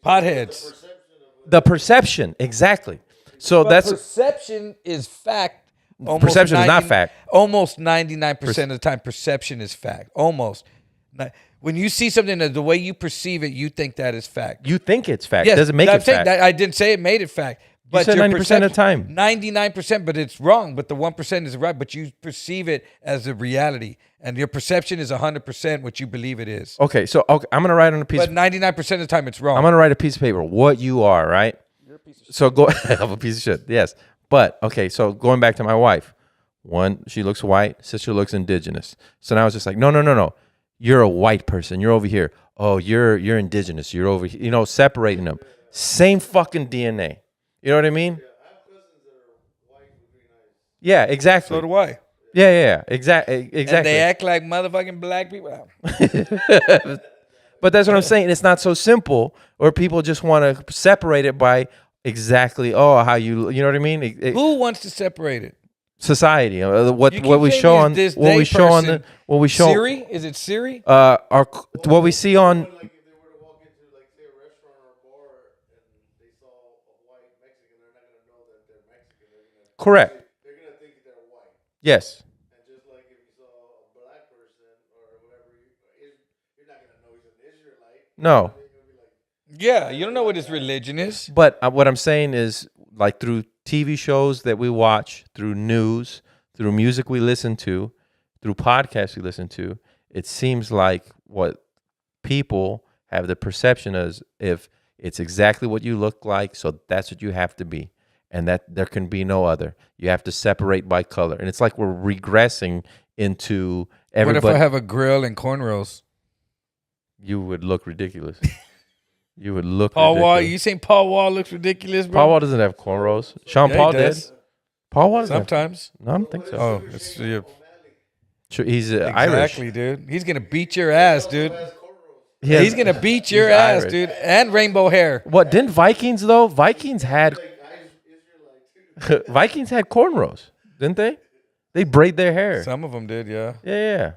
Potheads. The perception, exactly. So that's perception is fact. Perception is not fact. Almost 99% of the time, perception is fact. Almost. When you see something, the way you perceive it, you think that is fact. You think it's fact. Yes, Doesn't make it fact. I didn't say it made it fact. But you said 90% of the time. 99%, but it's wrong. But the 1% is right. But you perceive it as a reality. And your perception is 100% what you believe it is. Okay, so I'm going to write on a piece. But 99% of the time, it's wrong. I'm going to write a piece of paper. What you are, right? You're a piece of shit. So go. I'm a piece of shit. Yes. But, okay, so going back to my wife. One, she looks white. Sister looks indigenous. So now it's just like, no. You're a white person. You're over here. Oh, you're indigenous. You're over here. You know, separating them. Same fucking DNA. You know what I mean? Yeah, I have cousins that are white with green eyes. Yeah, exactly. So do I. Yeah. Exactly. And they act like motherfucking black people. But that's what I'm saying. It's not so simple, or people just want to separate it by exactly, how you know what I mean? Who wants to separate it? Society. What You we keep show saying on this what we they show on the person. what we show Siri? Is it Siri? what we see on Like if they were to walk into, like, say, a restaurant or a bar and they saw a white Mexican, they're not gonna know that they're Mexican. correct. They're gonna think they're white. Yes. And just like if you saw a black person or whatever, you're not gonna know he's an Israelite. No. They're gonna be like, Yeah, you don't know what his religion is. But what I'm saying is, like, through TV shows that we watch, through news, through music we listen to, through podcasts we listen to, it seems like what people have the perception as if it's exactly what you look like, so that's what you have to be, and that there can be no other. You have to separate by color, and it's like we're regressing into everybody. What if I have a grill and cornrows? You would look ridiculous. You would look Paul ridiculous. Wall, you think Paul Wall looks ridiculous, bro? Paul Wall doesn't have cornrows. Sean Yeah, Paul he did. does. Paul Wall doesn't have- Sometimes. No, I don't think so. Oh, it's, yeah, Sure, he's Irish. exactly, dude. He's gonna beat your ass, dude. He has- He's gonna beat your he's ass, Irish. dude. And rainbow hair. What didn't Vikings though? Vikings had Vikings had cornrows, didn't they? They braid their hair. Some of them did, yeah. Yeah.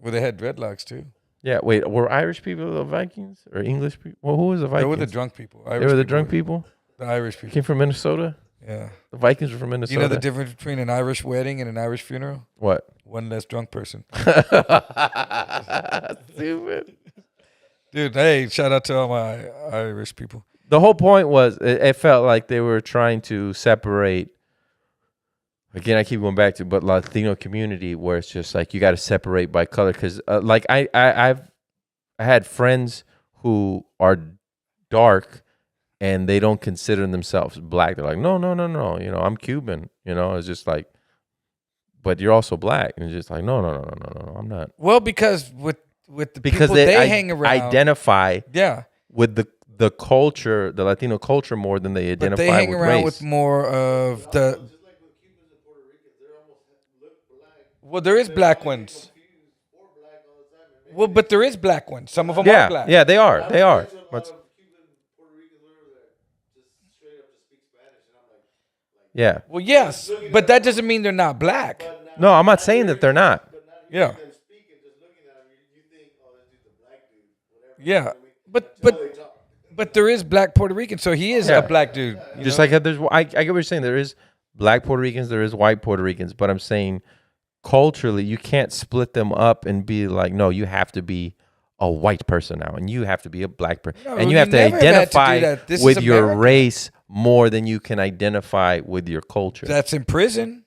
Well, they had dreadlocks too. Yeah, wait, were Irish people the Vikings or English people? Well, who was the Vikings? They were the drunk people. They were the drunk people? The Irish people. Came from Minnesota? Yeah. The Vikings were from Minnesota. You know the difference between an Irish wedding and an Irish funeral? What? One less drunk person. Stupid. Dude, hey, shout out to all my Irish people. The whole point was it felt like they were trying to separate. Again, I keep going back to, but Latino community where it's just like you got to separate by color because, like I had friends who are dark and they don't consider themselves black. They're like, no, you know, I'm Cuban. You know, it's just like, but you're also black, and it's just like, no, I'm not. Well, because with the Because people they hang around, identify yeah, with the culture, the Latino culture, more than they identify but they hang with around race. with more of the. Well, there is black ones. Well, but there is black ones. Some of them are black. Yeah, they are. They are. But, yeah. Well, yes, but that doesn't mean they're not black. No, I'm not saying that they're not. Yeah. Yeah, but there is black Puerto Rican, so he is Yeah. a black dude. Just like there's, I get what you're saying. There is black Puerto Ricans, there is white Puerto Ricans, but I'm saying culturally, you can't split them up and be like, no, you have to be a white person now, and you have to be a black person, No, and you you have to never had to do identify that. This is with your America. race more than you can identify with your culture. That's in prison.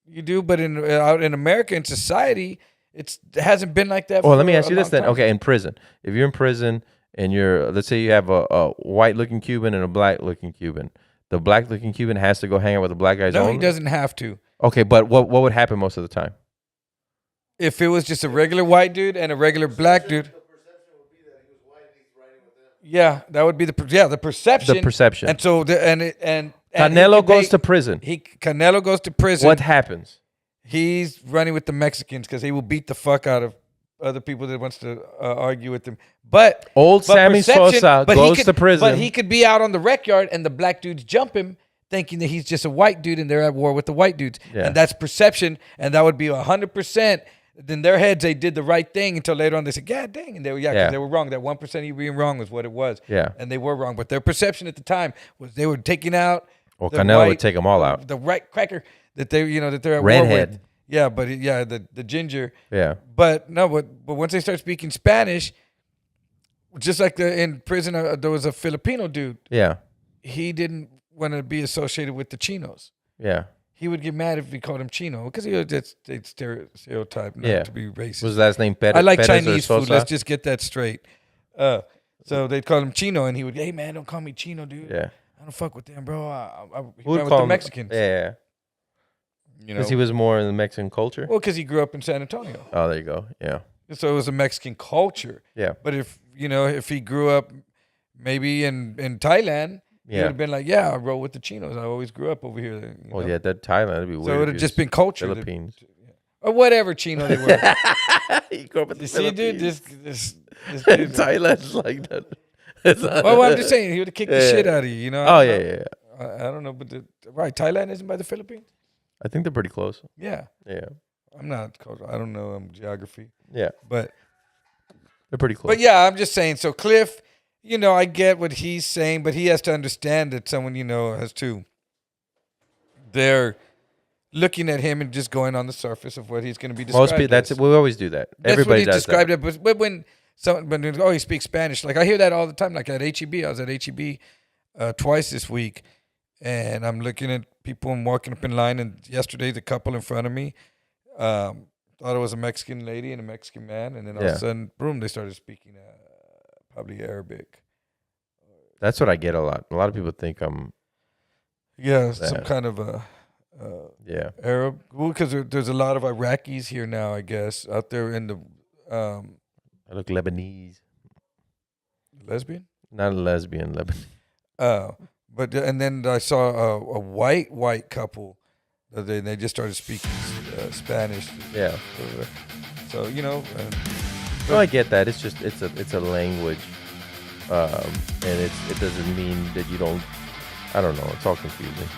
You do, but out in America, in society, it hasn't been like that. Well, for let me ask a you this long then. time. Okay, in prison, if you're in prison and you're, let's say you have a white-looking Cuban and a black-looking Cuban, the black-looking Cuban has to go hang out with the black guys No, only? he doesn't have to. Okay, but what would happen most of the time? If it was just a regular white dude and a regular black dude, yeah, that would be the perception. The perception. And so and Canelo goes to prison. Canelo goes to prison. What happens? He's running with the Mexicans because he will beat the fuck out of other people that wants to argue with him. But Sammy perception- Sosa but goes he could, to prison. But he could be out on the rec yard and the black dudes jump him, thinking that he's just a white dude and they're at war with the white dudes. Yeah. And that's perception, and that would be 100%. In their heads, they did the right thing until later on they said, "God dang," and they were because they were wrong. That 1% of you being wrong was what it was. Yeah. And they were wrong, but their perception at the time was they were taking out. Well, the Canelo white- would take them all out. The right cracker that they're at war Redhead. with. Yeah, but the ginger. Yeah. But no, but once they start speaking Spanish, just like in prison, there was a Filipino dude. Yeah. He didn't want to be associated with the Chinos. Yeah. He would get mad if we called him Chino because he was just stereotype not Yeah. to be racist. Was his last name Perez? I like Perez or Chinese food. Sosa? Let's just get that straight. So they'd call him Chino, and he would, "Hey man, don't call me Chino, dude. Yeah. I don't fuck with them, bro. I Who would with call the him? Mexicans. Yeah. You know, Because he was more in the Mexican culture. well, because he grew up in San Antonio, Oh, there you go. Yeah. so it was a Mexican culture. Yeah. But if he grew up maybe in Thailand, he Yeah. would have been like, "Yeah, I roll with the Chinos. I always grew up over here." You Well, know? yeah, that Thailand would be weird. So it would if have he just was been culture, Philippines. or whatever Chino they were. You grew up in the You see, dude, Philippines. this dude. Thailand's like that. It's not- Well, I'm just saying he would have kicked the Yeah. shit out of you. You know? Oh yeah. I don't know, but Thailand isn't by the Philippines. I think they're pretty close. Yeah, Yeah. I'm not. I don't know geography, Yeah. but They're pretty close. But yeah, I'm just saying. So Cliff, I get what he's saying, but he has to understand that someone has to. They're looking at him and just going on the surface of what he's going to be described. Most people, as. we always do that. That's Everybody what he does described that. it. But when he speaks Spanish, like I hear that all the time. Like at HEB, I was at HEB twice this week, and I'm looking at people and walking up in line. And yesterday, the couple in front of me, thought it was a Mexican lady and a Mexican man, and then all of Yeah. a sudden, boom, they started speaking probably Arabic. That's what I get a lot. A lot of people think I'm Yeah, some That. kind of a yeah. Arab. Well, because there's a lot of Iraqis here now, I guess, out there in the I look Lebanese. lesbian. Not a lesbian, Lebanese. But and then I saw a white couple. They just started speaking Spanish. Yeah. So you know, No, I get that. It's just it's a language, and it doesn't mean that you don't. I don't know. It's all confusing.